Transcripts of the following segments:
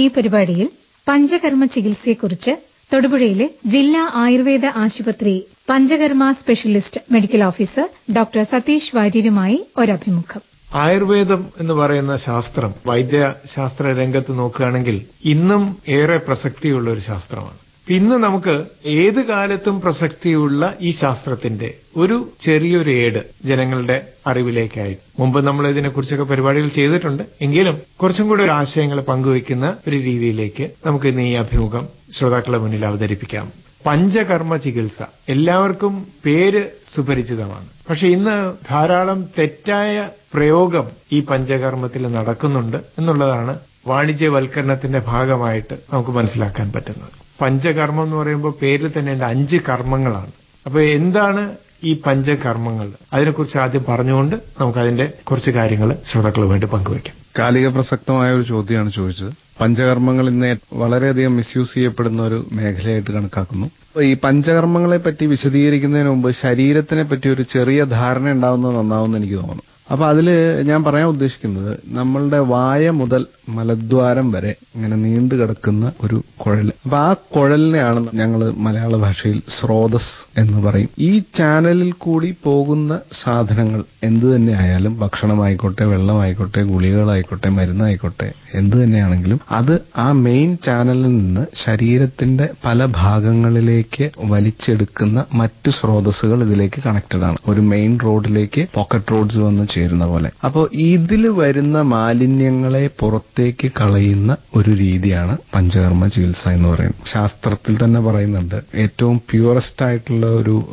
ഈ പരിപാടിയിൽ പഞ്ചകർമ്മ ചികിത്സയെക്കുറിച്ച് തൊടുപുഴയിലെ ജില്ലാ ആയുർവേദ ആശുപത്രി Panchakarma specialist medical officer doctor Satheesh വാര്യരുമായി ഒരഭിമുഖം. ആയുർവേദം എന്ന് പറയുന്ന ശാസ്ത്രം വൈദ്യശാസ്ത്ര രംഗത്ത് നോക്കുകയാണെങ്കിൽ ഇന്നും ഏറെ പ്രസക്തിയുള്ള ഒരു ശാസ്ത്രമാണ്. ഇന്ന് നമുക്ക് ഏത് കാലത്തും പ്രസക്തിയുള്ള ഈ ശാസ്ത്രത്തിന്റെ ഒരു ചെറിയൊരു ഏട് ജനങ്ങളുടെ അറിവിലേക്കായി. മുമ്പ് നമ്മൾ ഇതിനെക്കുറിച്ചൊക്കെ പരിപാടികൾ ചെയ്തിട്ടുണ്ട്. എങ്കിലും കുറച്ചും കൂടി ഒരു ആശയങ്ങൾ പങ്കുവയ്ക്കുന്ന ഒരു രീതിയിലേക്ക് നമുക്ക് ഇന്ന് ഈ അഭിമുഖം ശ്രോതാക്കളുടെ മുന്നിൽ അവതരിപ്പിക്കാം. പഞ്ചകർമ്മ ചികിത്സ എല്ലാവർക്കും പേര് സുപരിചിതമാണ്. പക്ഷെ ഇന്ന് ധാരാളം തെറ്റായ പ്രയോഗം ഈ പഞ്ചകർമ്മത്തിൽ നടക്കുന്നുണ്ട് എന്നുള്ളതാണ് വാണിജ്യവൽക്കരണത്തിന്റെ ഭാഗമായിട്ട് നമുക്ക് മനസ്സിലാക്കാൻ പറ്റുന്നത്. പഞ്ചകർമ്മം എന്ന് പറയുമ്പോൾ പേരിൽ തന്നെ 5 കർമ്മങ്ങളാണ്. അപ്പൊ എന്താണ് ഈ പഞ്ചകർമ്മങ്ങൾ? അതിനെക്കുറിച്ച് ആദ്യം പറഞ്ഞുകൊണ്ട് നമുക്ക് അതിന്റെ കുറച്ച് കാര്യങ്ങൾ ശ്രോതാക്കൾ വേണ്ടി പങ്കുവയ്ക്കാം. കാലിക പ്രസക്തമായ ഒരു ചോദ്യമാണ് ചോദിച്ചത്. പഞ്ചകർമ്മങ്ങൾ ഇന്ന് വളരെയധികം മിസ്യൂസ് ചെയ്യപ്പെടുന്ന ഒരു മേഖലയായിട്ട് കണക്കാക്കുന്നു. ഈ പഞ്ചകർമ്മങ്ങളെ പറ്റി വിശദീകരിക്കുന്നതിന് മുമ്പ് ശരീരത്തിനെ പറ്റി ഒരു ചെറിയ ധാരണ ഉണ്ടാവുന്നത് നന്നാവുമെന്ന് എനിക്ക് തോന്നുന്നു. അപ്പൊ അതില് ഞാൻ പറയാൻ ഉദ്ദേശിക്കുന്നത്, നമ്മളുടെ വായ മുതൽ മലദ്വാരം വരെ ഇങ്ങനെ നീണ്ടു കിടക്കുന്ന ഒരു കുഴൽ. അപ്പൊ ആ കുഴലിനെയാണ് ഞങ്ങൾ മലയാള ഭാഷയിൽ സ്രോതസ് എന്ന് പറയും. ഈ ചാനലിൽ കൂടി പോകുന്ന സാധനങ്ങൾ എന്ത് തന്നെ ആയാലും, ഭക്ഷണമായിക്കോട്ടെ, വെള്ളമായിക്കോട്ടെ, ഗുളികകളായിക്കോട്ടെ, മരുന്നായിക്കോട്ടെ, എന്ത് തന്നെയാണെങ്കിലും അത് ആ മെയിൻ ചാനലിൽ നിന്ന് ശരീരത്തിന്റെ പല ഭാഗങ്ങളിലേക്ക് വലിച്ചെടുക്കുന്ന മറ്റു സ്രോതസ്സുകൾ ഇതിലേക്ക് കണക്റ്റഡ് ആണ്. ഒരു മെയിൻ റോഡിലേക്ക് പോക്കറ്റ് റോഡ്സ് വന്ന് ചേരുന്ന പോലെ. അപ്പോൾ ഇതിൽ വരുന്ന മാലിന്യങ്ങളെ പുറത്തേക്ക് കളയുന്ന ഒരു രീതിയാണ് പഞ്ചകർമ്മ ചികിത്സ എന്ന് പറയുന്നത്. ശാസ്ത്രത്തിൽ തന്നെ പറയുന്നുണ്ട്, ഏറ്റവും പ്യൂറസ്റ്റ് ആയിട്ടുള്ള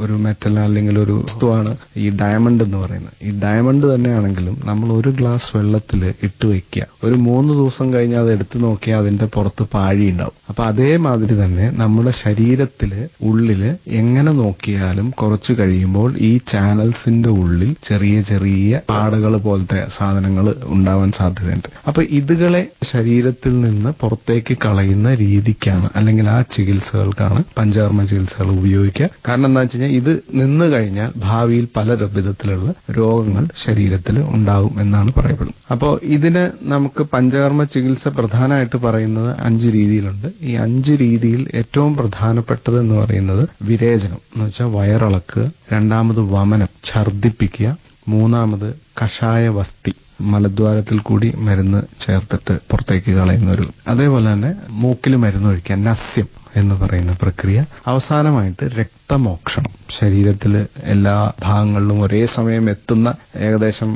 ഒരു മെറ്റൽ അല്ലെങ്കിൽ ഒരു വസ്തുവാണ് ഈ ഡയമണ്ട് എന്ന് പറയുന്നത്. ഈ ഡയമണ്ട് തന്നെയാണെങ്കിലും നമ്മൾ ഒരു ഗ്ലാസ് വെള്ളത്തിൽ ഇട്ട് വെക്കുക, ഒരു 3 ദിവസം കഴിഞ്ഞ് അത് എടുത്തു നോക്കിയാൽ അതിന്റെ പുറത്ത് പാഴി ഉണ്ടാവും. അപ്പൊ അതേമാതിരി തന്നെ നമ്മുടെ ശരീരത്തില് ഉള്ളില് എങ്ങനെ നോക്കിയാലും കുറച്ചു കഴിയുമ്പോൾ ഈ ചാനൽസിന്റെ ഉള്ളിൽ ചെറിയ ചെറിയ പാടകൾ പോലത്തെ സാധനങ്ങൾ ഉണ്ടാവാൻ സാധ്യതയുണ്ട്. അപ്പൊ ഇതുകളെ ശരീരത്തിൽ നിന്ന് പുറത്തേക്ക് കളയുന്ന രീതിക്കാണ്, അല്ലെങ്കിൽ ആ ചികിത്സകൾക്കാണ് പഞ്ചകർമ്മ ചികിത്സകൾ ഉപയോഗിക്കുക. കാരണം എന്താ വെച്ച് കഴിഞ്ഞാൽ ഇത് നിന്ന് കഴിഞ്ഞാൽ ഭാവിയിൽ പല വിധത്തിലുള്ള രോഗങ്ങൾ ശരീരത്തിൽ ഉണ്ടാവും എന്നാണ് പറയപ്പെടുന്നത്. അപ്പോൾ ഇതിന് നമുക്ക് പഞ്ചകർമ്മ ചികിത്സ പ്രധാനമായിട്ട് പറയുന്നത് 5 രീതിയിലുണ്ട്. ഈ 5 രീതിയിൽ ഏറ്റവും പ്രധാനപ്പെട്ടത് എന്ന് പറയുന്നത് വിരേചനം എന്ന് വെച്ചാൽ വയറിളക്കുക, രണ്ടാമത് വമനം ഛർദിപ്പിക്കുക, മൂന്നാമത് കഷായ വസ്തി മലദ്വാരത്തിൽ കൂടി മരുന്ന് ചേർത്തിട്ട് പുറത്തേക്ക് കളയുന്ന അതേപോലെ തന്നെ മൂക്കിൽ മരുന്നൊഴിക്കുക, നസ്യം എന്ന് പറയുന്ന പ്രക്രിയ, അവസാനമായിട്ട് രക്തമോക്ഷണം. ശരീരത്തിൽ എല്ലാ ഭാഗങ്ങളിലും ഒരേ സമയം എത്തുന്ന, ഏകദേശം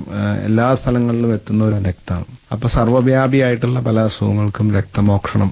എല്ലാ സ്ഥലങ്ങളിലും എത്തുന്ന ഒരു രക്തമാണ്. അപ്പൊ സർവ്വവ്യാപിയായിട്ടുള്ള പല അസുഖങ്ങൾക്കും രക്തമോക്ഷണം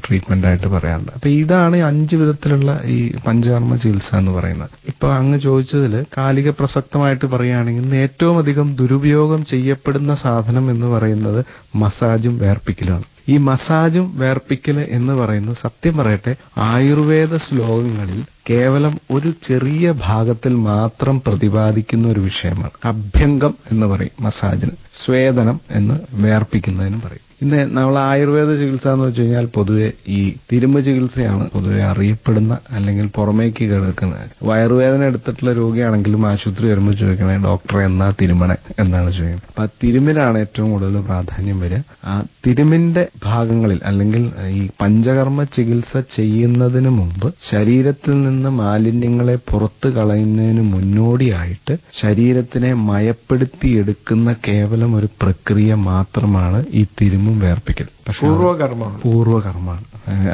ട്രീറ്റ്മെന്റ് ആയിട്ട് പറയാറുണ്ട്. അപ്പൊ ഇതാണ് 5 വിധത്തിലുള്ള ഈ പഞ്ചകർമ്മ ചികിത്സ എന്ന് പറയുന്നത്. ഇപ്പൊ അങ്ങ് ചോദിച്ചതിൽ കാലിക പ്രസക്തമായിട്ട് പറയുകയാണെങ്കിൽ ഏറ്റവും അധികം ദുരുപയോഗം ചെയ്യപ്പെടുന്ന സാധനം എന്ന് പറയുന്നത് മസാജും വേർപ്പിക്കലാണ്. ഈ മസാജും വേർപ്പിക്കൽ എന്ന് പറയുന്നത്, സത്യം പറയട്ടെ, ആയുർവേദ ശ്ലോകങ്ങളിൽ കേവലം ഒരു ചെറിയ ഭാഗത്തിൽ മാത്രം പ്രതിപാദിക്കുന്ന ഒരു വിഷയമാണ്. അഭ്യംഗം എന്ന് പറയും മസാജിന്, സ്വേദനം എന്ന് വേർപ്പിക്കുന്നതിനും പറയും. ഇന്ന് നമ്മൾ ആയുർവേദ ചികിത്സ എന്ന് വെച്ച് കഴിഞ്ഞാൽ പൊതുവെ ഈ തിരുമ ചികിത്സയാണ് പൊതുവെ അറിയപ്പെടുന്ന, അല്ലെങ്കിൽ പുറമേക്ക് കിടക്കുന്നത്. വയറുവേദന എടുത്തിട്ടുള്ള രോഗിയാണെങ്കിലും ആശുപത്രി വരുമ്പോൾ ചോദിക്കണേ, ഡോക്ടറെ എന്നാ തിരുമണേ എന്നാണ് ചോദിക്കുന്നത്. അപ്പൊ ആ തിരുമിലാണ് ഏറ്റവും കൂടുതൽ പ്രാധാന്യം വരിക. ആ തിരുമിന്റെ ഭാഗങ്ങളിൽ, അല്ലെങ്കിൽ ഈ പഞ്ചകർമ്മ ചികിത്സ ചെയ്യുന്നതിന് മുമ്പ് ശരീരത്തിൽ നിന്ന് മാലിന്യങ്ങളെ പുറത്തു കളയുന്നതിന് മുന്നോടിയായിട്ട് ശരീരത്തിനെ മയപ്പെടുത്തിയെടുക്കുന്ന കേവലം ഒരു പ്രക്രിയ മാത്രമാണ് ഈ തിരുമും വേർപ്പിക്കൽ. പൂർവകർമ്മമാണ്.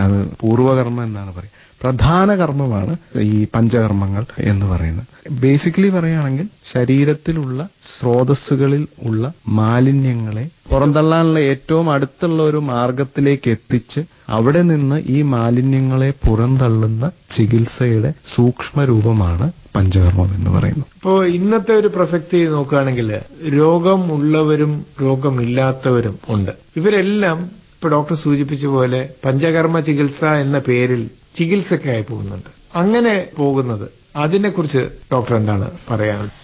അത് പൂർവകർമ്മം എന്നാണ് പറയുന്നത്. പ്രധാന കർമ്മമാണ് ഈ പഞ്ചകർമ്മങ്ങൾ എന്ന് പറയുന്നത്. ബേസിക്കലി പറയുകയാണെങ്കിൽ ശരീരത്തിലുള്ള സ്രോതസ്സുകളിൽ ഉള്ള മാലിന്യങ്ങളെ പുറന്തള്ളാനുള്ള ഏറ്റവും അടുത്തുള്ള ഒരു മാർഗത്തിലേക്ക് എത്തിച്ച് അവിടെ നിന്ന് ഈ മാലിന്യങ്ങളെ പുറന്തള്ളുന്ന ചികിത്സയുടെ സൂക്ഷ്മരൂപമാണ് പഞ്ചകർമ്മം എന്ന് പറയുന്നത്. ഇപ്പോ ഇന്നത്തെ ഒരു പ്രസക്തി നോക്കുകയാണെങ്കിൽ രോഗമുള്ളവരും രോഗമില്ലാത്തവരും ഉണ്ട്. ഇവരെല്ലാം ഇപ്പൊ ഡോക്ടർ സൂചിപ്പിച്ച പോലെ പഞ്ചകർമ്മ ചികിത്സ എന്ന പേരിൽ ചികിത്സക്കായി പോകുന്നുണ്ട്. അങ്ങനെ പോകുന്നത്, അതിനെക്കുറിച്ച് ഡോക്ടർ എന്താണ് പറയാനുള്ളത്?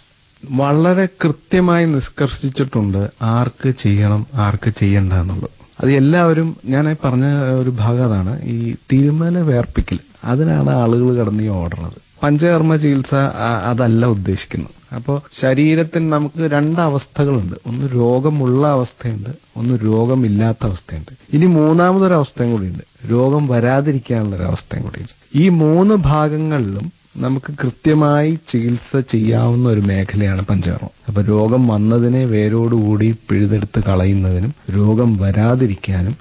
വളരെ കൃത്യമായി നിഷ്കർഷിച്ചിട്ടുണ്ട് ആർക്ക് ചെയ്യണം, ആർക്ക് ചെയ്യണ്ട എന്നുള്ളത്. അത് എല്ലാവരും, ഞാൻ പറഞ്ഞ ഒരു ഭാഗം അതാണ്, ഈ തിരുമല വേർപ്പിക്കൽ, അതിനാണ് ആളുകൾ കടന്ന് ഈ ഓടുന്നത്. പഞ്ചകർമ്മ ചികിത്സ അതല്ല ഉദ്ദേശിക്കുന്നത്. അപ്പോൾ ശരീരത്തിന് നമുക്ക് രണ്ടവസ്ഥകളുണ്ട്. ഒന്ന് രോഗമുള്ള അവസ്ഥയുണ്ട്, ഒന്ന് രോഗമില്ലാത്ത അവസ്ഥയുണ്ട്. ഇനി മൂന്നാമതൊരവസ്ഥയും കൂടിയുണ്ട്, രോഗം വരാതിരിക്കാനുള്ളൊരവസ്ഥയും കൂടിയുണ്ട്. ഈ 3 ഭാഗങ്ങളിലും നമുക്ക് കൃത്യമായി ചികിത്സ ചെയ്യാവുന്ന ഒരു മേഖലയാണ് പഞ്ചകർമ്മം. അപ്പൊ രോഗം വന്നതിനെ വേരോടുകൂടി പിഴുതെടുത്ത് കളയുന്നതിനും രോഗം വരാതിരിക്കാനും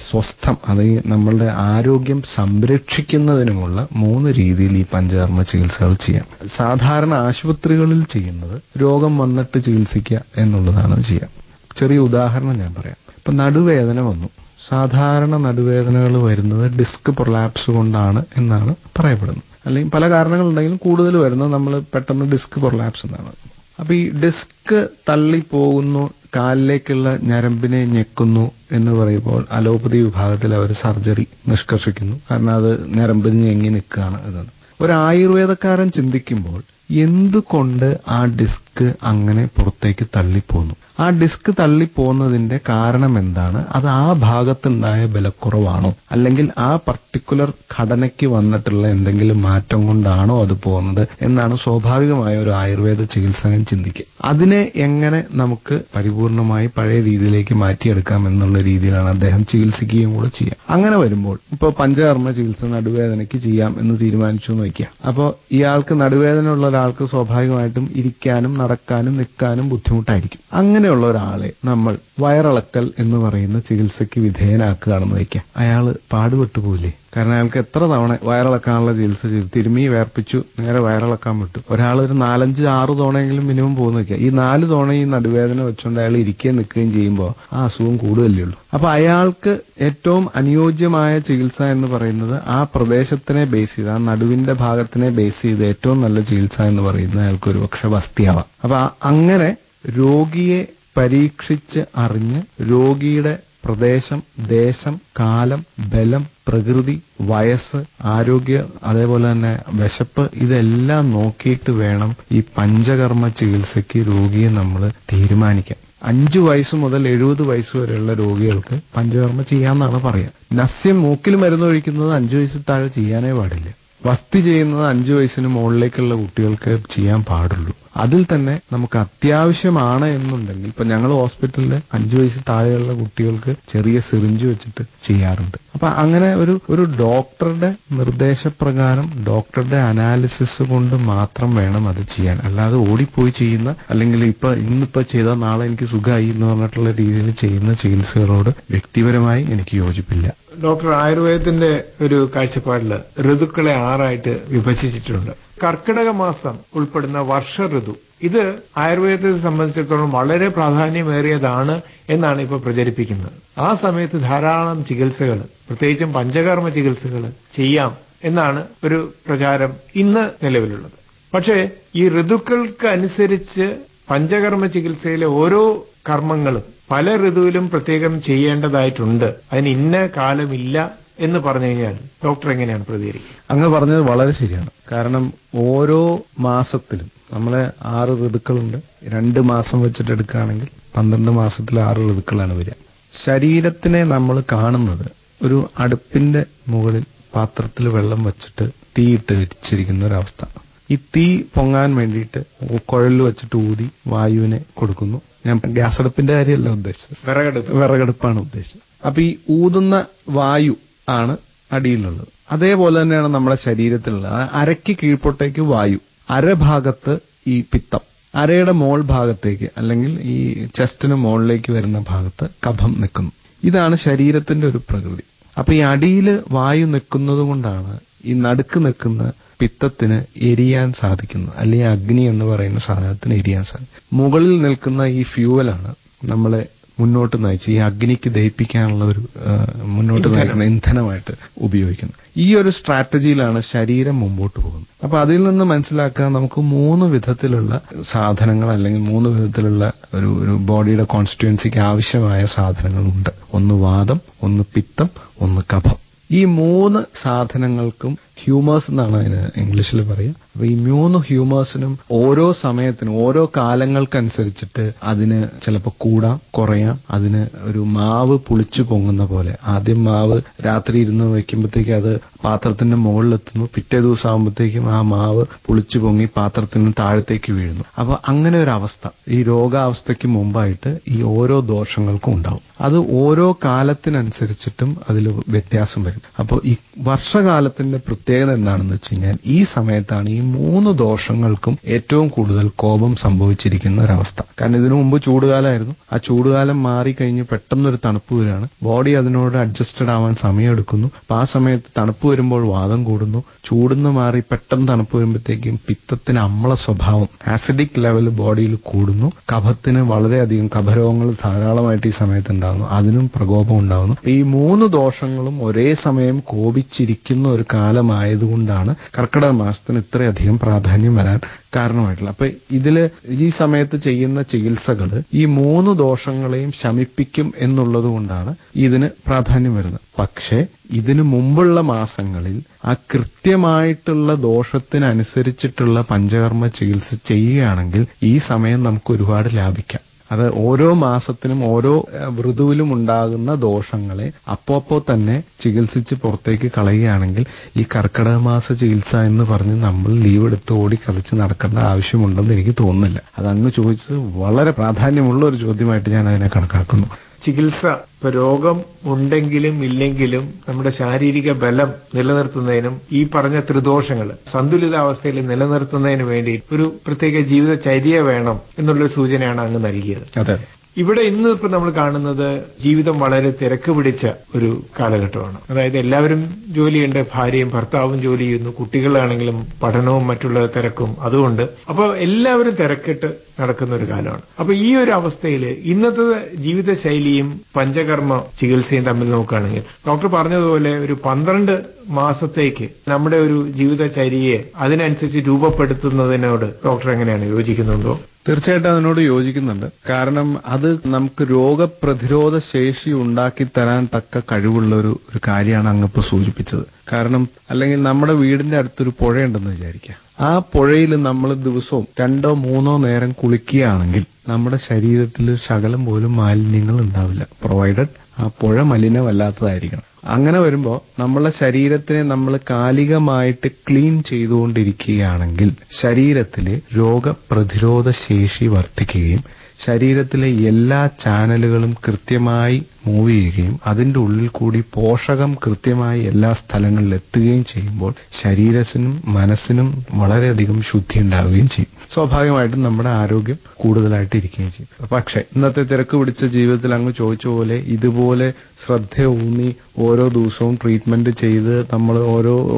സ്വസ്ഥം, അതായത് നമ്മളുടെ ആരോഗ്യം സംരക്ഷിക്കുന്നതിനുമുള്ള 3 രീതിയിൽ ഈ പഞ്ചകർമ്മ ചികിത്സകൾ ചെയ്യാം. സാധാരണ ആശുപത്രികളിൽ ചെയ്യുന്നത് രോഗം വന്നിട്ട് ചികിത്സിക്കുക എന്നുള്ളതാണ് ചെയ്യാം. ചെറിയ ഉദാഹരണം ഞാൻ പറയാം. ഇപ്പൊ നടുവേദന വന്നു. സാധാരണ നടുവേദനകൾ വരുന്നത് ഡിസ്ക് പ്രൊലാപ്സ് കൊണ്ടാണ് എന്നാണ് പറയപ്പെടുന്നത്. അല്ലെങ്കിൽ പല കാരണങ്ങളുണ്ടെങ്കിലും കൂടുതൽ വരുന്നത് നമ്മൾ പെട്ടെന്ന് ഡിസ്ക് പ്രൊലാപ്സ് എന്നാണ്. അപ്പൊ ഈ ഡിസ്ക് തള്ളിപ്പോകുന്നു, കാലിലേക്കുള്ള ഞരമ്പിനെ ഞെക്കുന്നു എന്ന് പറയുമ്പോൾ അലോപ്പതി വിഭാഗത്തിൽ അവർ സർജറി നിഷ്കർഷിക്കുന്നു. കാരണം അത് ഞരമ്പിന് ഞെങ്ങി നിൽക്കുകയാണ് എന്നാണ്. ഒരു ആയുർവേദക്കാരൻ ചിന്തിക്കുമ്പോൾ എന്തുകൊണ്ട് ആ ഡിസ്ക് അങ്ങനെ പുറത്തേക്ക് തള്ളിപ്പോന്നു, ആ ഡിസ്ക് തള്ളിപ്പോകുന്നതിന്റെ കാരണം എന്താണ്, അത് ആ ഭാഗത്തുണ്ടായ ബലക്കുറവാണോ, അല്ലെങ്കിൽ ആ പർട്ടിക്കുലർ ഘടനയ്ക്ക് വന്നിട്ടുള്ള എന്തെങ്കിലും മാറ്റം കൊണ്ടാണോ അത് പോകുന്നത് എന്നാണ് സ്വാഭാവികമായ ഒരു ആയുർവേദ ചികിത്സകൻ ചിന്തിക്കുക. അതിനെ എങ്ങനെ നമുക്ക് പരിപൂർണമായി പഴയ രീതിയിലേക്ക് മാറ്റിയെടുക്കാം എന്നുള്ള രീതിയിലാണ് അദ്ദേഹം ചികിത്സിക്കുകയും കൂടെ ചെയ്യുക. അങ്ങനെ വരുമ്പോൾ ഇപ്പോൾ പഞ്ചകർമ്മ ചികിത്സ നടുവേദനയ്ക്ക് ചെയ്യാം എന്ന് തീരുമാനിച്ചു എന്ന് വയ്ക്കുക. അപ്പോൾ ഇയാൾക്ക് നടുവേദന ഉള്ള ഒരാൾക്ക് സ്വാഭാവികമായിട്ടും ഇരിക്കാനും നടക്കാനും നിൽക്കാനും ബുദ്ധിമുട്ടായിരിക്കും. അങ്ങനെയുള്ള ഒരാളെ നമ്മൾ വയറിളക്കൽ എന്ന് പറയുന്ന ചികിത്സയ്ക്ക് വിധേയനാക്കുകയാണെന്ന് വയ്ക്കാം. അയാള് പാടുപെട്ടു പോയില്ലേ? കാരണം അയാൾക്ക് എത്ര തവണ വയറിളക്കാനുള്ള ചികിത്സ ചെയ്തു, തിരുമ്മി വേർപ്പിച്ചു, നേരെ വയറിളക്കാൻ വിട്ടു. ഒരാൾ ഒരു 4-5-6 തവണയെങ്കിലും മിനിമം പോകുന്ന വയ്ക്കുക. ഈ 4 തവണ ഈ നടുവേദന വെച്ചുകൊണ്ട് അയാൾ ഇരിക്കുകയും നിൽക്കുകയും ചെയ്യുമ്പോൾ ആ അസുഖം കൂടുതലേ ഉള്ളൂ. അപ്പൊ അയാൾക്ക് ഏറ്റവും അനുയോജ്യമായ ചികിത്സ എന്ന് പറയുന്നത് ആ പ്രദേശത്തിനെ ബേസ് ചെയ്ത്, ആ നടുവിന്റെ ഭാഗത്തിനെ ബേസ് ചെയ്ത് ഏറ്റവും നല്ല ചികിത്സ എന്ന് പറയുന്നത് അയാൾക്ക് ഒരു പക്ഷെ വസ്തിയാവാം. അപ്പൊ അങ്ങനെ രോഗിയെ പരീക്ഷിച്ച് അറിഞ്ഞ് രോഗിയുടെ പ്രദേശം, ദേശം, കാലം, ബലം, പ്രകൃതി, വയസ്സ്, ആരോഗ്യ, അതേപോലെ തന്നെ വിശപ്പ്, ഇതെല്ലാം നോക്കിയിട്ട് വേണം ഈ പഞ്ചകർമ്മ ചികിത്സയ്ക്ക് രോഗിയെ നമ്മൾ തീരുമാനിക്കാൻ. 5 വയസ്സ് മുതൽ 70 വയസ്സ് വരെയുള്ള രോഗികൾക്ക് പഞ്ചകർമ്മ ചെയ്യാമെന്നാണ് പറയുക. നസ്യം മൂക്കിൽ മരുന്നൊഴിക്കുന്നത് 5 വയസ്സിൽ താഴെ ചെയ്യാനേ പാടില്ല. വസ്തി ചെയ്യുന്നത് 5 വയസ്സിന് മുകളിലേക്കുള്ള കുട്ടികൾക്ക് ചെയ്യാൻ പാടുള്ളൂ. അതിൽ തന്നെ നമുക്ക് അത്യാവശ്യമാണ് എന്നുണ്ടെങ്കിൽ ഇപ്പൊ ഞങ്ങൾ ഹോസ്പിറ്റലിൽ 5 വയസ്സിൽ താഴെയുള്ള കുട്ടികൾക്ക് ചെറിയ സിറിഞ്ച് വെച്ചിട്ട് ചെയ്യാറുണ്ട്. അപ്പൊ അങ്ങനെ ഒരു ഡോക്ടറുടെ നിർദ്ദേശപ്രകാരം, ഡോക്ടറുടെ അനാലിസിസ് കൊണ്ട് മാത്രം വേണം അത് ചെയ്യാൻ. അല്ലാതെ ഓടിപ്പോയി ചെയ്യുന്ന, അല്ലെങ്കിൽ ഇന്നിപ്പോ ചെയ്താൽ നാളെ എനിക്ക് സുഖമായി എന്ന് പറഞ്ഞിട്ടുള്ള രീതിയിൽ ചെയ്യുന്ന ചികിത്സകളോട് വ്യക്തിപരമായി എനിക്ക് യോജിപ്പില്ല. ഡോക്ടർ, ആയുർവേദത്തിന്റെ ഒരു കാഴ്ചപ്പാടിൽ ഋതുക്കളെ 6 വിഭജിച്ചിട്ടുണ്ട്. കർക്കിടക മാസം ഉൾപ്പെടുന്ന വർഷ ഋതു, ഇത് ആയുർവേദത്തെ സംബന്ധിച്ചിടത്തോളം വളരെ പ്രാധാന്യമേറിയതാണ് എന്നാണ് ഇപ്പോൾ പ്രചരിപ്പിക്കുന്നത്. ആ സമയത്ത് ധാരാളം ചികിത്സകൾ, പ്രത്യേകിച്ചും പഞ്ചകർമ്മ ചികിത്സകൾ ചെയ്യാം എന്നാണ് ഒരു പ്രചാരം ഇന്ന് നിലവിലുള്ളത്. പക്ഷേ ഈ ഋതുക്കൾക്ക് അനുസരിച്ച് പഞ്ചകർമ്മ ചികിത്സയിലെ ഓരോ കർമ്മങ്ങളും പല ഋതുവിലും പ്രത്യേകം ചെയ്യേണ്ടതായിട്ടുണ്ട്. അതിന് ഇന്ന കാലമില്ല എന്ന് പറഞ്ഞു കഴിഞ്ഞാൽ ഡോക്ടർ എങ്ങനെയാണ് പ്രതികരിക്കുക? അങ്ങ് പറഞ്ഞത് വളരെ ശരിയാണ്. കാരണം ഓരോ മാസത്തിലും നമ്മളെ 6 ഋതുക്കളുണ്ട്. 2 മാസം വെച്ചിട്ട് എടുക്കുകയാണെങ്കിൽ 12 മാസത്തിൽ 6 ഋതുക്കളാണ് വരിക. ശരീരത്തിനെ നമ്മൾ കാണുന്നത് ഒരു അടുപ്പിന്റെ മുകളിൽ പാത്രത്തിൽ വെള്ളം വെച്ചിട്ട് തീയിട്ട് വെച്ചിരിക്കുന്ന ഒരവസ്ഥ. ഈ തീ പൊങ്ങാൻ വേണ്ടിയിട്ട് കുഴലിൽ വെച്ചിട്ട് ഊതി വായുവിനെ കൊടുക്കുന്നു. ഞാൻ ഗ്യാസ് അടുപ്പിന്റെ കാര്യമല്ല ഉദ്ദേശിച്ചത്, വിറകടുപ്പാണ് ഉദ്ദേശിച്ചത്. അപ്പൊ ഈ ഊതുന്ന വായു ആണ് അടിയിലുള്ളത്. അതേപോലെ തന്നെയാണ് നമ്മുടെ ശരീരത്തിലുള്ളത്. അരയ്ക്ക് കീഴ്പോട്ടേക്ക് വായു, അരഭാഗത്ത് ഈ പിത്തം, അരയുടെ മോൾ ഭാഗത്തേക്ക് അല്ലെങ്കിൽ ഈ ചെസ്റ്റിന് മുകളിലേക്ക് വരുന്ന ഭാഗത്ത് കഫം നിൽക്കുന്നു. ഇതാണ് ശരീരത്തിന്റെ ഒരു പ്രകൃതി. അപ്പൊ ഈ അടിയിൽ വായു നിൽക്കുന്നത് കൊണ്ടാണ് ഈ നടുക്ക് നിൽക്കുന്ന പിത്തത്തിന് എരിയാൻ സാധിക്കുന്നത്, അല്ലെങ്കിൽ അഗ്നി എന്ന് പറയുന്ന സാധനത്തിന് എരിയാൻ സാധിക്കും. മുകളിൽ നിൽക്കുന്ന ഈ ഫ്യൂവലാണ് നമ്മളെ മുന്നോട്ട് നയിച്ച് ഈ അഗ്നിക്ക് ദഹിപ്പിക്കാനുള്ള ഒരു മുന്നോട്ട് നയിക്കുന്ന ഇന്ധനമായിട്ട് ഉപയോഗിക്കുന്നത്. ഈ ഒരു സ്ട്രാറ്റജിയിലാണ് ശരീരം മുമ്പോട്ട് പോകുന്നത്. അപ്പൊ അതിൽ നിന്ന് മനസ്സിലാക്കാൻ നമുക്ക് 3 വിധത്തിലുള്ള സാധനങ്ങൾ, അല്ലെങ്കിൽ 3 വിധത്തിലുള്ള ഒരു ബോഡിയുടെ കോൺസ്റ്റിറ്റ്യുവൻസിക്ക് ആവശ്യമായ സാധനങ്ങളുണ്ട്. ഒന്ന് വാതം, ഒന്ന് പിത്തം, ഒന്ന് കഫം. ഈ 3 സാധനങ്ങൾക്കും ഹ്യൂമേഴ്സ് എന്നാണ് അതിന് ഇംഗ്ലീഷിൽ പറയുക. അപ്പൊ ഈ 3 ഹ്യൂമേഴ്സിനും ഓരോ സമയത്തിനും ഓരോ കാലങ്ങൾക്കനുസരിച്ചിട്ട് അതിന് ചിലപ്പോൾ കൂടാം കുറയാം. അതിന് ഒരു മാവ് പുളിച്ചു പൊങ്ങുന്ന പോലെ ആദ്യം മാവ് രാത്രി ഇരുന്ന് വെക്കുമ്പോഴത്തേക്ക് അത് പാത്രത്തിന്റെ മുകളിലെത്തുന്നു. പിറ്റേ ദിവസം ആകുമ്പോഴത്തേക്കും ആ മാവ് പുളിച്ചു പൊങ്ങി പാത്രത്തിന് താഴത്തേക്ക് വീഴുന്നു. അപ്പൊ അങ്ങനെ ഒരു അവസ്ഥ ഈ രോഗാവസ്ഥയ്ക്ക് മുമ്പായിട്ട് ഈ ഓരോ ദോഷങ്ങൾക്കും ഉണ്ടാവും. അത് ഓരോ കാലത്തിനനുസരിച്ചിട്ടും അതിൽ വ്യത്യാസം വരും. അപ്പോൾ ഈ വർഷകാലത്തിന്റെ പ്രത്യേകത എന്താണെന്ന് വെച്ച് കഴിഞ്ഞാൽ ഈ സമയത്താണ് ഈ 3 ദോഷങ്ങൾക്കും ഏറ്റവും കൂടുതൽ കോപം സംഭവിച്ചിരിക്കുന്ന ഒരവസ്ഥ. കാരണം ഇതിനു മുമ്പ് ചൂടുകാലമായിരുന്നു. ആ ചൂടുകാലം മാറിക്കഴിഞ്ഞ് പെട്ടെന്നൊരു തണുപ്പ് വരികയാണ്. ബോഡി അതിനോട് അഡ്ജസ്റ്റഡ് ആവാൻ സമയമെടുക്കുന്നു. അപ്പൊ ആ സമയത്ത് തണുപ്പ് വരുമ്പോൾ വാദം കൂടുന്നു. ചൂടുന്ന് മാറി പെട്ടെന്ന് തണുപ്പ് വരുമ്പോഴത്തേക്കും പിത്തത്തിന് അമ്ല സ്വഭാവം ആസിഡിക് ലെവൽ ബോഡിയിൽ കൂടുന്നു. കഫത്തിന് വളരെയധികം കഫരോഗങ്ങൾ ധാരാളമായിട്ട് ഈ സമയത്ത് ഉണ്ടാകുന്നു. അതിനും പ്രകോപം ഉണ്ടാകുന്നു. ഈ 3 ദോഷങ്ങളും ഒരേ സമയം കോപിച്ചിരിക്കുന്ന ഒരു കാലമായതുകൊണ്ടാണ് കർക്കിടക മാസത്തിന് ഇത്രയധികം പ്രാധാന്യം വരാൻ കാരണമായിട്ടുള്ളത്. അപ്പൊ ഇതില് ഈ സമയത്ത് ചെയ്യുന്ന ചികിത്സകൾ ഈ 3 ദോഷങ്ങളെയും ശമിപ്പിക്കും എന്നുള്ളത് കൊണ്ടാണ് ഇതിന് പ്രാധാന്യം വരുന്നത്. പക്ഷേ ഇതിനു മുമ്പുള്ള മാസങ്ങളിൽ ആ കൃത്യമായിട്ടുള്ള ദോഷത്തിനനുസരിച്ചിട്ടുള്ള പഞ്ചകർമ്മ ചികിത്സ ചെയ്യുകയാണെങ്കിൽ ഈ സമയം നമുക്ക് ഒരുപാട് ലാഭിക്കാം. അത് ഓരോ മാസത്തിനും ഓരോ ഋതുവിലും ഉണ്ടാകുന്ന ദോഷങ്ങളെ അപ്പോ തന്നെ ചികിത്സിച്ച് പുറത്തേക്ക് കളയുകയാണെങ്കിൽ ഈ കർക്കിടക മാസ ചികിത്സ എന്ന് പറഞ്ഞ് നമ്മൾ ലീവ് എടുത്ത് ഓടി കളിച്ച് നടക്കേണ്ട ആവശ്യമുണ്ടെന്ന് എനിക്ക് തോന്നുന്നില്ല. അതങ്ങ് ചോദിച്ചത് വളരെ പ്രാധാന്യമുള്ള ഒരു ചോദ്യമായിട്ട് ഞാൻ അതിനെ കണക്കാക്കുന്നു. ചികിത്സ ഇപ്പൊ രോഗം ഉണ്ടെങ്കിലും ഇല്ലെങ്കിലും നമ്മുടെ ശാരീരിക ബലം നിലനിർത്തുന്നതിനും ഈ പറഞ്ഞ ത്രിദോഷങ്ങൾ സന്തുലിതാവസ്ഥയിൽ നിലനിർത്തുന്നതിന് വേണ്ടി ഒരു പ്രത്യേക ജീവിതചര്യ വേണം എന്നുള്ളൊരു സൂചനയാണ് അങ്ങ് നൽകിയത്. അതെ. ഇവിടെ ഇന്ന് ഇപ്പൊ നമ്മൾ കാണുന്നത് ജീവിതം വളരെ തിരക്ക് പിടിച്ച ഒരു കാലഘട്ടമാണ്. അതായത് എല്ലാവരും ജോലിയുണ്ട്, ഭാര്യയും ഭർത്താവും ജോലി ചെയ്യുന്നു, കുട്ടികളാണെങ്കിലും പഠനവും മറ്റുള്ള തിരക്കും. അതുകൊണ്ട് അപ്പൊ എല്ലാവരും തിരക്കിട്ട് നടക്കുന്ന ഒരു കാലമാണ്. അപ്പൊ ഈ ഒരു അവസ്ഥയിൽ ഇന്നത്തെ ജീവിതശൈലിയും പഞ്ചകർമ്മ ചികിത്സയും തമ്മിൽ നോക്കുകയാണെങ്കിൽ ഡോക്ടർ പറഞ്ഞതുപോലെ ഒരു 12 മാസത്തേക്ക് നമ്മുടെ ഒരു ജീവിതചര്യയെ അതിനനുസരിച്ച് രൂപപ്പെടുത്തുന്നതിനോട് ഡോക്ടർ എങ്ങനെയാണ് യോജിക്കുന്നുണ്ടോ? തീർച്ചയായിട്ടും അതിനോട് യോജിക്കുന്നുണ്ട്. കാരണം അത് നമുക്ക് രോഗപ്രതിരോധ ശേഷി ഉണ്ടാക്കി തരാൻ തക്ക കഴിവുള്ള ഒരു കാര്യമാണ് അങ്ങിപ്പോ സൂചിപ്പിച്ചത്. കാരണം അല്ലെങ്കിൽ നമ്മുടെ വീടിന്റെ അടുത്തൊരു പുഴയുണ്ടെന്ന് വിചാരിക്കുക. ആ പുഴയിൽ നമ്മൾ ദിവസവും 2-3 നേരം കുളിക്കുകയാണെങ്കിൽ നമ്മുടെ ശരീരത്തിൽ ശകലം പോലും മാലിന്യങ്ങൾ ഉണ്ടാവില്ല. പ്രൊവൈഡഡ് ആ പുഴ മലിനമല്ലാത്തതായിരിക്കണം. അങ്ങനെ വരുമ്പോൾ നമ്മളെ ശരീരത്തിനെ നമ്മൾ കാലികമായിട്ട് ക്ലീൻ ചെയ്തുകൊണ്ടിരിക്കുകയാണെങ്കിൽ ശരീരത്തിലെ രോഗപ്രതിരോധ ശേഷി വർദ്ധിക്കുകയും ശരീരത്തിലെ എല്ലാ ചാനലുകളും കൃത്യമായി മൂവ് ചെയ്യുകയും അതിന്റെ ഉള്ളിൽ കൂടി പോഷകം കൃത്യമായി എല്ലാ സ്ഥലങ്ങളിൽ എത്തുകയും ചെയ്യുമ്പോൾ ശരീരത്തിനും മനസ്സിനും വളരെയധികം ശുദ്ധി ഉണ്ടാവുകയും ചെയ്യും. സ്വാഭാവികമായിട്ടും നമ്മുടെ ആരോഗ്യം കൂടുതലായിട്ട് ഇരിക്കുകയും ചെയ്യും. പക്ഷെ ഇന്നത്തെ തിരക്ക് പിടിച്ച ജീവിതത്തിൽ അങ്ങ് ചോദിച്ച പോലെ ഇതുപോലെ ശ്രദ്ധയൂന്നി ഓരോ ദിവസവും ട്രീറ്റ്മെന്റ് ചെയ്ത് നമ്മൾ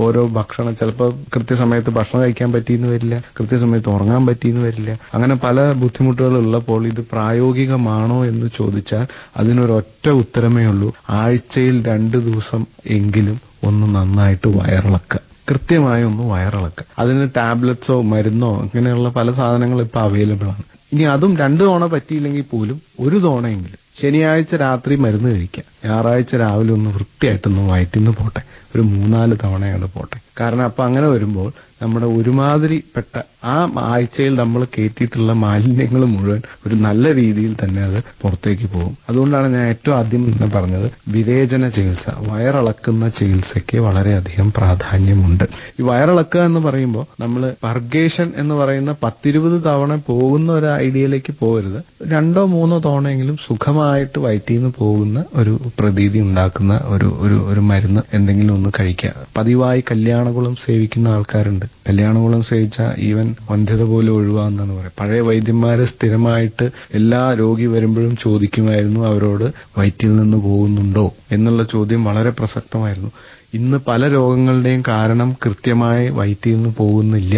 ഓരോ ഭക്ഷണം ചിലപ്പോൾ കൃത്യസമയത്ത് ഭക്ഷണം കഴിക്കാൻ പറ്റിയെന്ന് വരില്ല, കൃത്യസമയത്ത് ഉറങ്ങാൻ പറ്റിയെന്ന് വരില്ല. അങ്ങനെ പല ബുദ്ധിമുട്ടുകൾ ഉള്ളപ്പോൾ ഇത് പ്രായോഗികമാണോ എന്ന് ചോദിച്ചാൽ അതിനൊരൊറ്റ ഉത്തരമേ ഉള്ളൂ. ആഴ്ചയിൽ 2 ദിവസം എങ്കിലും ഒന്ന് നന്നായിട്ട് വയറിളക്കുക, കൃത്യമായി ഒന്ന് വയറിളക്കുക. അതിന് ടാബ്ലറ്റ്സോ മരുന്നോ അങ്ങനെയുള്ള പല സാധനങ്ങളും ഇപ്പൊ അവൈലബിൾ ആണ്. ഇനി അതും 2 തവണ പറ്റിയില്ലെങ്കിൽ പോലും 1 തവണയെങ്കിലും ശനിയാഴ്ച രാത്രി മരുന്ന് കഴിക്കുക, ഞായറാഴ്ച രാവിലെ ഒന്ന് വൃത്തിയായിട്ടൊന്ന് വയറ്റിന്ന് പോട്ടെ, ഒരു 3-4 തവണയാണ് പോട്ടെ. കാരണം അപ്പൊ അങ്ങനെ വരുമ്പോൾ നമ്മുടെ ഒരുമാതിരിപ്പെട്ട ആ ആഴ്ചയിൽ നമ്മൾ കയറ്റിയിട്ടുള്ള മാലിന്യങ്ങൾ മുഴുവൻ ഒരു നല്ല രീതിയിൽ തന്നെ അത് പുറത്തേക്ക് പോകും. അതുകൊണ്ടാണ് ഞാൻ ഏറ്റവും ആദ്യം തന്നെ പറഞ്ഞത് വിരേചന ചികിത്സ, വയറിളക്കുന്ന ചികിത്സയ്ക്ക് വളരെയധികം പ്രാധാന്യമുണ്ട്. ഈ വയറിളക്കുക എന്ന് പറയുമ്പോൾ നമ്മൾ പർഗേഷൻ എന്ന് പറയുന്ന 10-20 തവണ പോകുന്ന ഒരു ഐഡിയയിലേക്ക് പോകരുത്. 2-3 തവണയെങ്കിലും സുഖമായിട്ട് വയറ്റിന്ന് പോകുന്ന ഒരു പ്രതീതി ഉണ്ടാക്കുന്ന ഒരു മരുന്ന് എന്തെങ്കിലും ഒന്ന് കഴിക്കുക. പതിവായി കല്യാണകുളം സേവിക്കുന്ന ആൾക്കാരുണ്ട്. കല്യാണകുളം സേവിച്ചാൽ ഈവൻ വന്ധ്യത പോലും ഒഴിവാകുന്നതെന്ന് പറയും. പഴയ വൈദ്യന്മാര് സ്ഥിരമായിട്ട് എല്ലാ രോഗി വരുമ്പോഴും ചോദിക്കുമായിരുന്നു അവരോട് വയറ്റിൽ നിന്ന് പോകുന്നുണ്ടോ എന്നുള്ള ചോദ്യം വളരെ പ്രസക്തമായിരുന്നു. ഇന്ന് പല രോഗങ്ങളുടെയും കാരണം കൃത്യമായി വയറ്റിൽ നിന്ന് പോകുന്നില്ല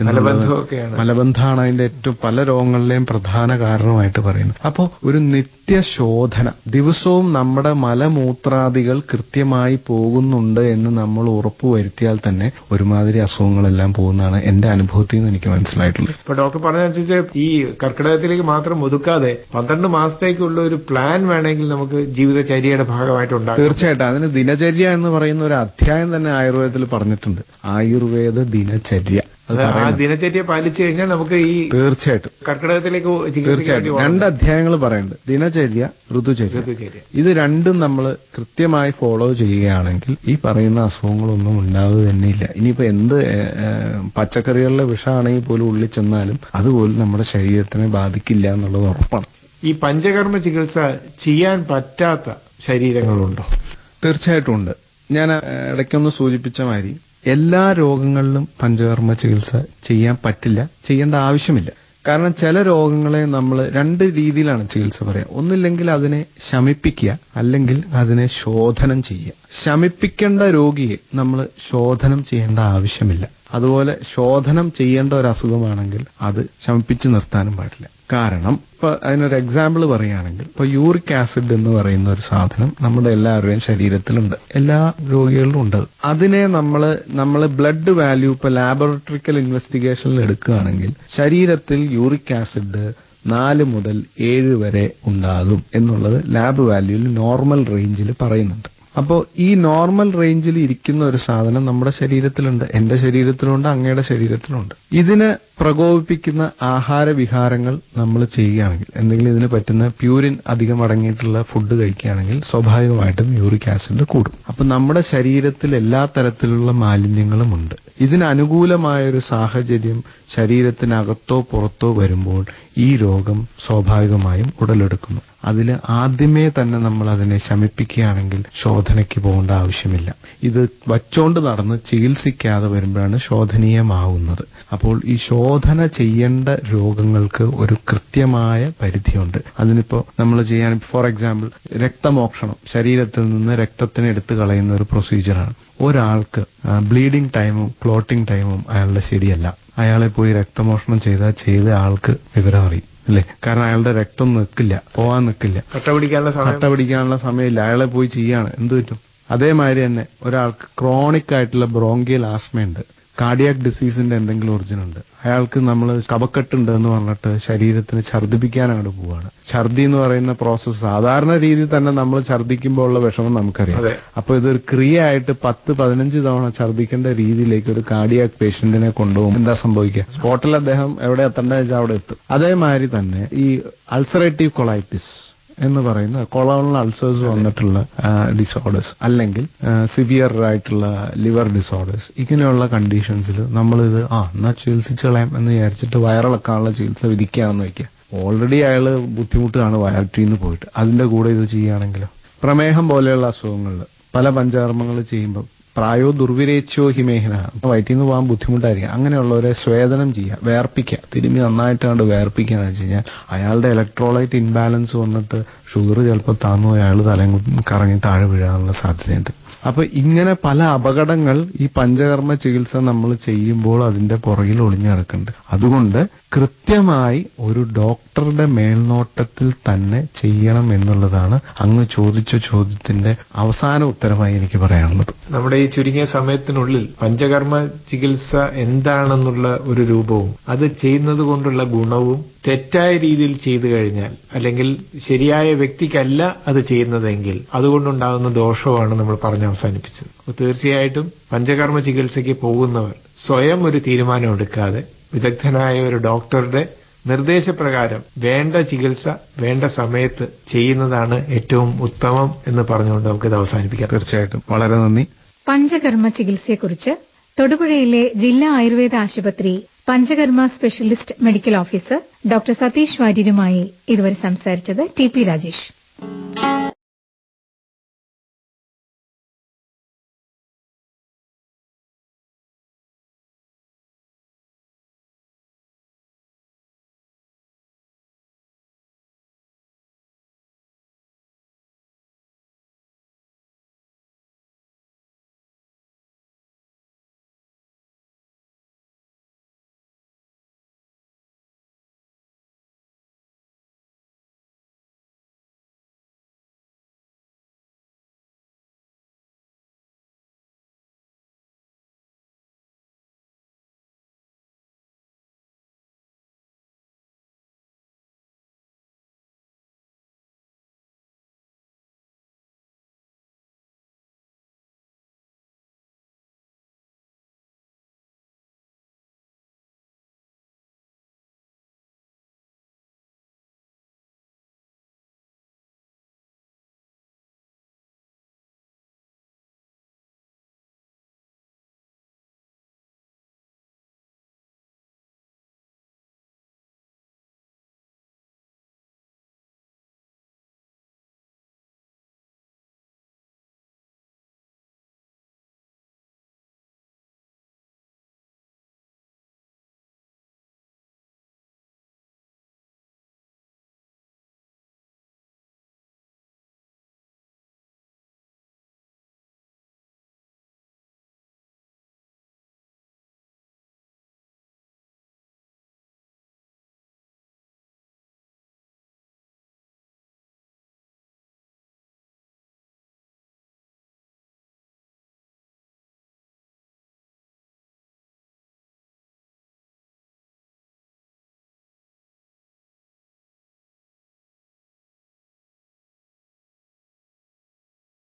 മലബന്ധമാണ് അതിന്റെ ഏറ്റവും പല രോഗങ്ങളിലെയും പ്രധാന കാരണമായിട്ട് പറയുന്നത്. അപ്പോൾ ഒരു നിത്യശോധന, ദിവസവും നമ്മുടെ മലമൂത്രാദികൾ കൃത്യമായി പോകുന്നുണ്ട് എന്ന് നമ്മൾ ഉറപ്പുവരുത്തിയാൽ തന്നെ ഒരുമാതിരി അസുഖങ്ങളെല്ലാം പോകുന്നതാണ് എന്റെ അനുഭവത്തിൽ നിന്ന് എനിക്ക് മനസ്സിലായിട്ടുള്ളത്. ഇപ്പൊ ഡോക്ടർ പറഞ്ഞനുസരിച്ച് ഈ കർക്കിടകത്തിലേക്ക് മാത്രം ഒതുക്കാതെ 12 മാസത്തേക്കുള്ള ഒരു പ്ലാൻ വേണമെങ്കിൽ നമുക്ക് ജീവിതചര്യയുടെ ഭാഗമായിട്ടുണ്ടാകും. തീർച്ചയായിട്ടും അതിന് ദിനചര്യ എന്ന് പറയുന്ന ഒരു അധ്യായം തന്നെ ആയുർവേദത്തിൽ പറഞ്ഞിട്ടുണ്ട്. ആയുർവേദ ദിനചര്യ. ആ ദിനചര്യ പാലിച്ചു കഴിഞ്ഞാൽ നമുക്ക് ഈ തീർച്ചയായിട്ടും കർക്കിടകത്തിലേക്ക് തീർച്ചയായിട്ടും 2 അധ്യായങ്ങൾ പറയുന്നുണ്ട്, ദിനചര്യ, ഋതുചര്യ. ഇത് രണ്ടും നമ്മൾ കൃത്യമായി ഫോളോ ചെയ്യുകയാണെങ്കിൽ ഈ പറയുന്ന അസുഖങ്ങളൊന്നും ഉണ്ടാവുക തന്നെയില്ല. ഇനിയിപ്പോ എന്ത് പച്ചക്കറികളിലെ വിഷമാണെങ്കിൽ പോലും ഉള്ളിൽ ചെന്നാലും അതുപോലും നമ്മുടെ ശരീരത്തിനെ ബാധിക്കില്ല എന്നുള്ളത് ഉറപ്പാണ്. ഈ പഞ്ചകർമ്മ ചികിത്സ ചെയ്യാൻ പറ്റാത്ത ശരീരങ്ങളുണ്ടോ? തീർച്ചയായിട്ടും ഉണ്ട്. ഞാൻ ഇടയ്ക്കൊന്ന് സൂചിപ്പിച്ച മാതിരി എല്ലാ രോഗങ്ങളിലും പഞ്ചകർമ്മ ചികിത്സ ചെയ്യാൻ പറ്റില്ല, ചെയ്യേണ്ട ആവശ്യമില്ല. കാരണം ചില രോഗങ്ങളെ നമ്മൾ 2 രീതിയിലാണ് ചികിത്സ പറയാം. ഒന്നില്ലെങ്കിൽ അതിനെ ശമിപ്പിക്കുക, അല്ലെങ്കിൽ അതിനെ ശോധനം ചെയ്യുക. ശമിപ്പിക്കേണ്ട രോഗിയെ നമ്മൾ ശോധനം ചെയ്യേണ്ട ആവശ്യമില്ല. അതുപോലെ ശോധനം ചെയ്യേണ്ട ഒരു അസുഖമാണെങ്കിൽ അത് ശമിപ്പിച്ച് നിർത്താനും പാടില്ല. കാരണം ഇപ്പൊ അതിനൊരു എക്സാമ്പിൾ പറയുകയാണെങ്കിൽ, ഇപ്പൊ യൂറിക് ആസിഡ് എന്ന് പറയുന്ന ഒരു സാധനം നമ്മുടെ എല്ലാവരുടെയും ശരീരത്തിലുണ്ട്, എല്ലാ രോഗികളിലും ഉണ്ട്. അതിനെ നമ്മൾ ബ്ലഡ് വാല്യൂ ഇപ്പൊ ലാബോറട്ടറിക്കൽ ഇൻവെസ്റ്റിഗേഷനിൽ എടുക്കുകയാണെങ്കിൽ ശരീരത്തിൽ യൂറിക് ആസിഡ് 4 മുതൽ 7 വരെ ഉണ്ടാകും എന്നുള്ളത് ലാബ് വാല്യൂവിൽ നോർമൽ റേഞ്ചിൽ പറയുന്നുണ്ട്. അപ്പോൾ ഈ നോർമൽ റേഞ്ചിൽ ഇരിക്കുന്ന ഒരു സാധനം നമ്മുടെ ശരീരത്തിലുണ്ട്, എന്റെ ശരീരത്തിലുണ്ട്, അങ്ങയുടെ ശരീരത്തിലുണ്ട്. ഇതിന് പ്രകോപിപ്പിക്കുന്ന ആഹാരവിഹാരങ്ങൾ നമ്മൾ ചെയ്യുകയാണെങ്കിൽ, എന്തെങ്കിലും ഇതിന് പറ്റുന്ന പ്യൂരിൻ അധികം അടങ്ങിയിട്ടുള്ള ഫുഡ് കഴിക്കുകയാണെങ്കിൽ സ്വാഭാവികമായിട്ടും യൂറിക് ആസിഡ് കൂടും. അപ്പൊ നമ്മുടെ ശരീരത്തിൽ എല്ലാ തരത്തിലുള്ള മാലിന്യങ്ങളും ഉണ്ട്. ഇതിന് അനുകൂലമായ ഒരു സാഹചര്യം ശരീരത്തിനകത്തോ പുറത്തോ വരുമ്പോൾ ഈ രോഗം സ്വാഭാവികമായും ഉടലെടുക്കുന്നു. അതിൽ ആദ്യമേ തന്നെ നമ്മൾ അതിനെ ശമിപ്പിക്കുകയാണെങ്കിൽ ശോധനയ്ക്ക് പോകേണ്ട ആവശ്യമില്ല. ഇത് വച്ചോണ്ട് നടന്ന് ചികിത്സിക്കാതെ വരുമ്പോഴാണ് ശോധനീയമാവുന്നത്. അപ്പോൾ ഈ ശോധന ചെയ്യേണ്ട രോഗങ്ങൾക്ക് ഒരു കൃത്യമായ പരിധിയുണ്ട്. അതിനിപ്പോ നമ്മൾ ചെയ്യാൻ, ഫോർ എക്സാമ്പിൾ രക്തമോക്ഷണം, ശരീരത്തിൽ നിന്ന് രക്തത്തിനെ എടുത്തു കളയുന്ന ഒരു പ്രൊസീജിയറാണ്. ഒരാൾക്ക് ബ്ലീഡിംഗ് ടൈമും ക്ലോട്ടിംഗ് ടൈമും അയാളുടെ ശരിയല്ല. അയാളെ പോയി രക്തമോഷണം ചെയ്ത ആൾക്ക് വിവരം അറിയും അല്ലേ? കാരണം അയാളുടെ രക്തം നിൽക്കില്ല, പോവാൻ നിൽക്കില്ല, കട്ട പിടിക്കാനുള്ള സമയമില്ല. അയാളെ പോയി ചെയ്യാണ്, എന്ത് പറ്റും? അതേമാതിരി തന്നെ ഒരാൾക്ക് ക്രോണിക് ആയിട്ടുള്ള ബ്രോങ്കിയൽ ആസ്മയുണ്ട്, കാർഡിയാക് ഡിസീസിന്റെ എന്തെങ്കിലും ഒറിജിൻ ഉണ്ട്, അയാൾക്ക് നമ്മൾ കഫക്കെട്ടുണ്ട് എന്ന് പറഞ്ഞിട്ട് ശരീരത്തിന് ഛർദ്ദിപ്പിക്കാൻ അങ്ങോട്ട് പോവാണ്. ഛർദി എന്ന് പറയുന്ന പ്രോസസ്സ് സാധാരണ രീതിയിൽ തന്നെ നമ്മൾ ഛർദ്ദിക്കുമ്പോൾ ഉള്ള വിഷമം നമുക്കറിയാം. അപ്പൊ ഇതൊരു ക്രിയ ആയിട്ട് 10-15 തവണ ഛർദ്ദിക്കേണ്ട രീതിയിലേക്ക് ഒരു കാർഡിയാക് പേഷ്യന്റിനെ കൊണ്ടുപോകും. എന്താ സംഭവിക്കുക? സ്പോട്ടിൽ അദ്ദേഹം എവിടെ എത്തേണ്ടത് വെച്ചാൽ അവിടെ എത്തും. അതേമാതിരി തന്നെ ഈ അൾസറേറ്റീവ് കൊളൈറ്റിസ് എന്ന് പറയുന്ന കൊളോണൽ അൾസേഴ്സ് വന്നിട്ടുള്ള ഡിസോർഡേഴ്സ്, അല്ലെങ്കിൽ സിവിയർ ആയിട്ടുള്ള ലിവർ ഡിസോർഡേഴ്സ്, ഇങ്ങനെയുള്ള കണ്ടീഷൻസിൽ നമ്മളിത് എന്നാ ചികിത്സിച്ച് കളയാം എന്ന് വിചാരിച്ചിട്ട് വയറിളക്കാനുള്ള ചികിത്സ വിധിക്കുകയാണെന്ന് വയ്ക്കുക. ഓൾറെഡി അയാള് ബുദ്ധിമുട്ടാണ് വയറ്റിന്ന് പോയിട്ട്, അതിന്റെ കൂടെ ഇത് ചെയ്യുകയാണെങ്കിലോ? പ്രമേഹം പോലെയുള്ള അസുഖങ്ങളിൽ പല പഞ്ചകർമ്മങ്ങൾ ചെയ്യുമ്പോൾ പ്രായോ ദുർവിരേച്യോ ഹിമേഹന, വയറ്റിന്ന് പോകാൻ ബുദ്ധിമുട്ടായിരിക്കും. അങ്ങനെയുള്ളവരെ സ്വേദനം ചെയ്യുക, വേർപ്പിക്കുക, തിരുമ്മി നന്നായിട്ട് കണ്ട് വേർപ്പിക്കുക എന്ന് വെച്ച് കഴിഞ്ഞാൽ അയാളുടെ ഇലക്ട്രോലൈറ്റ് ഇൻബാലൻസ് വന്നിട്ട് ഷുഗർ ചിലപ്പോൾ താന്നു അയാൾ തലയും കറങ്ങി താഴെ വീഴാനുള്ള സാധ്യതയുണ്ട്. അപ്പൊ ഇങ്ങനെ പല അപകടങ്ങൾ ഈ പഞ്ചകർമ്മ ചികിത്സ നമ്മൾ ചെയ്യുമ്പോൾ അതിന്റെ പുറകിൽ ഒളിഞ്ഞു കിടക്കുന്നുണ്ട്. അതുകൊണ്ട് കൃത്യമായി ഒരു ഡോക്ടറുടെ മേൽനോട്ടത്തിൽ തന്നെ ചെയ്യണം എന്നുള്ളതാണ് അങ്ങ് ചോദിച്ച ചോദ്യത്തിന്റെ അവസാന ഉത്തരമായി എനിക്ക് പറയാനുള്ളത്. നമ്മുടെ ഈ ചുരുങ്ങിയ സമയത്തിനുള്ളിൽ പഞ്ചകർമ്മ ചികിത്സ എന്താണെന്നുള്ള ഒരു രൂപവും അത് ചെയ്യുന്നത് കൊണ്ടുള്ള ഗുണവും തെറ്റായ രീതിയിൽ ചെയ്തു കഴിഞ്ഞാൽ, അല്ലെങ്കിൽ ശരിയായ വ്യക്തിക്കല്ല അത് ചെയ്യുന്നതെങ്കിൽ അതുകൊണ്ടുണ്ടാകുന്ന ദോഷമാണ് നമ്മൾ അവസാനിപ്പിച്ചത്. തീർച്ചയായിട്ടും പഞ്ചകർമ്മ ചികിത്സയ്ക്ക് പോകുന്നവർ സ്വയം ഒരു തീരുമാനം എടുക്കാതെ വിദഗ്ധനായ ഒരു ഡോക്ടറുടെ നിർദ്ദേശപ്രകാരം വേണ്ട ചികിത്സ വേണ്ട സമയത്ത് ചെയ്യുന്നതാണ് ഏറ്റവും ഉത്തമം എന്ന് പറഞ്ഞുകൊണ്ട് നമുക്കിത് അവസാനിപ്പിക്കാം. തീർച്ചയായിട്ടും വളരെ നന്ദി. പഞ്ചകർമ്മ ചികിത്സയെക്കുറിച്ച് തൊടുപുഴയിലെ ജില്ലാ ആയുർവേദ ആശുപത്രി Panchakarma specialist medical officer doctor Satheesh വാര്യരുമായി ഇതുവരെ സംസാരിച്ചത് ടി പി രാജേഷ്.